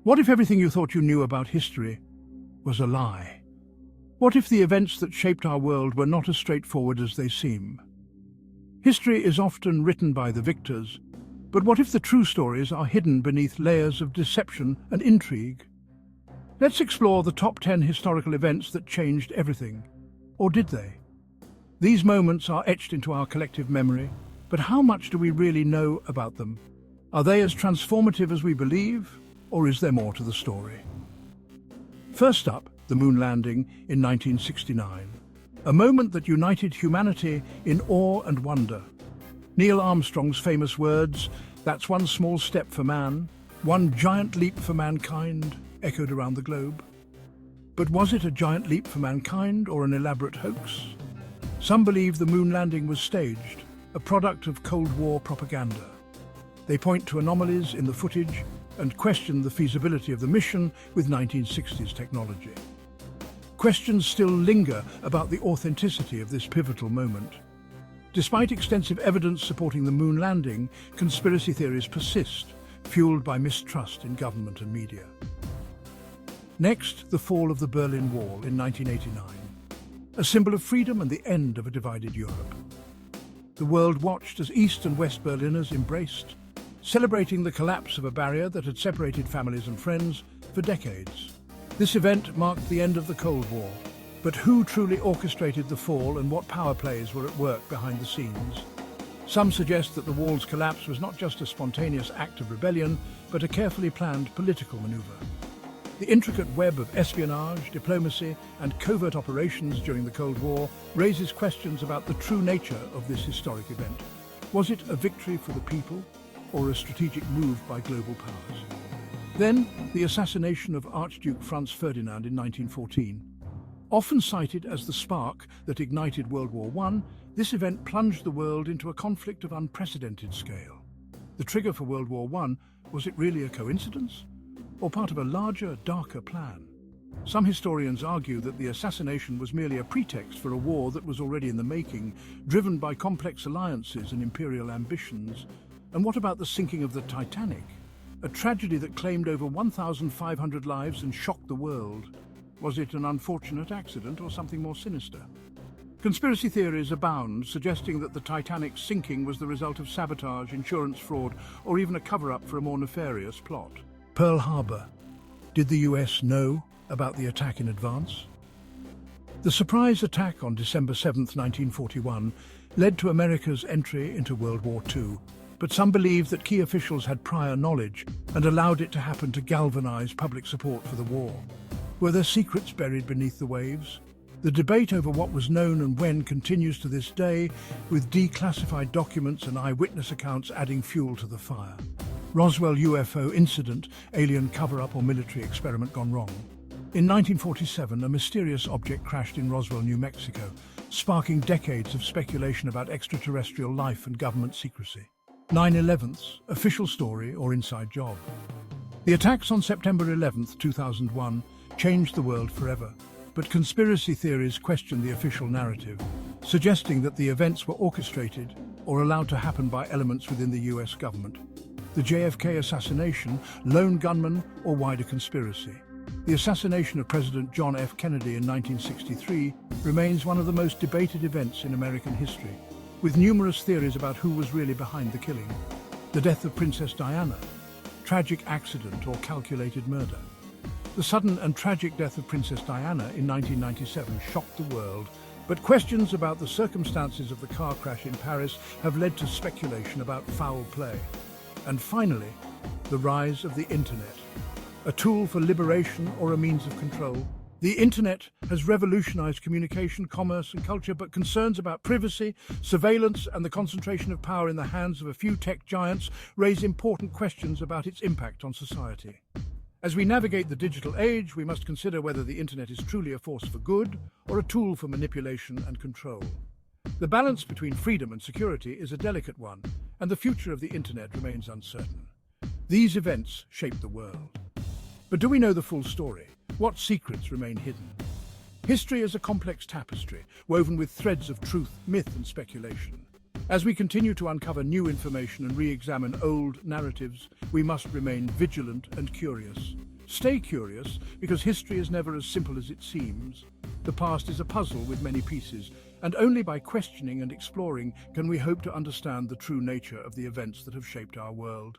What if everything you thought you knew about history was a lie? What if the events that shaped our world were not as straightforward as they seem? History is often written by the victors, but what if the true stories are hidden beneath layers of deception and intrigue? Let's explore the top 10 historical events that changed everything. Or did they? These moments are etched into our collective memory, but how much do we really know about them? Are they as transformative as we believe, or is there more to the story? First up, the moon landing in 1969. A moment that united humanity in awe and wonder. Neil Armstrong's famous words, "That's one small step for man, one giant leap for mankind," echoed around the globe. But was it a giant leap for mankind or an elaborate hoax? Some believe the moon landing was staged, a product of Cold War propaganda. They point to anomalies in the footage and question the feasibility of the mission with 1960s technology. Questions still linger about the authenticity of this pivotal moment. Despite extensive evidence supporting the moon landing, conspiracy theories persist, fueled by mistrust in government and media. Next, the fall of the Berlin Wall in 1989, a symbol of freedom and the end of a divided Europe. The world watched as East and West Berliners embraced, celebrating the collapse of a barrier that had separated families and friends for decades. This event marked the end of the Cold War, but who truly orchestrated the fall and what power plays were at work behind the scenes? Some suggest that the wall's collapse was not just a spontaneous act of rebellion, but a carefully planned political maneuver. The intricate web of espionage, diplomacy, and covert operations during the Cold War raises questions about the true nature of this historic event. Was it a victory for the people, or a strategic move by global powers? Then, the assassination of Archduke Franz Ferdinand in 1914. Often cited as the spark that ignited World War I, this event plunged the world into a conflict of unprecedented scale. The trigger for World War I, was it really a coincidence? Or part of a larger, darker plan? Some historians argue that the assassination was merely a pretext for a war that was already in the making, driven by complex alliances and imperial ambitions. And what about the sinking of the Titanic? A tragedy that claimed over 1,500 lives and shocked the world. Was it an unfortunate accident or something more sinister? Conspiracy theories abound, suggesting that the Titanic's sinking was the result of sabotage, insurance fraud, or even a cover-up for a more nefarious plot. Pearl Harbor. Did the US know about the attack in advance? The surprise attack on December 7, 1941, led to America's entry into World War II. But some believe that key officials had prior knowledge and allowed it to happen to galvanize public support for the war. Were there secrets buried beneath the waves? The debate over what was known and when continues to this day, with declassified documents and eyewitness accounts adding fuel to the fire. Roswell UFO incident, alien cover-up or military experiment gone wrong. In 1947, a mysterious object crashed in Roswell, New Mexico, sparking decades of speculation about extraterrestrial life and government secrecy. 9/11's, official story or inside job. The attacks on September 11, 2001 changed the world forever, but conspiracy theories question the official narrative, suggesting that the events were orchestrated or allowed to happen by elements within the US government. The JFK assassination, lone gunman, or wider conspiracy. The assassination of President John F. Kennedy in 1963 remains one of the most debated events in American history, with numerous theories about who was really behind the killing. The death of Princess Diana, tragic accident or calculated murder. The sudden and tragic death of Princess Diana in 1997 shocked the world, but questions about the circumstances of the car crash in Paris have led to speculation about foul play. And finally, the rise of the internet, a tool for liberation or a means of control. The internet has revolutionized communication, commerce, and culture, but concerns about privacy, surveillance, and the concentration of power in the hands of a few tech giants raise important questions about its impact on society. As we navigate the digital age, we must consider whether the internet is truly a force for good or a tool for manipulation and control. The balance between freedom and security is a delicate one, and the future of the internet remains uncertain. These events shape the world. But do we know the full story? What secrets remain hidden? History is a complex tapestry, woven with threads of truth, myth, and speculation. As we continue to uncover new information and re-examine old narratives, we must remain vigilant and curious. Stay curious, because history is never as simple as it seems. The past is a puzzle with many pieces, and only by questioning and exploring can we hope to understand the true nature of the events that have shaped our world.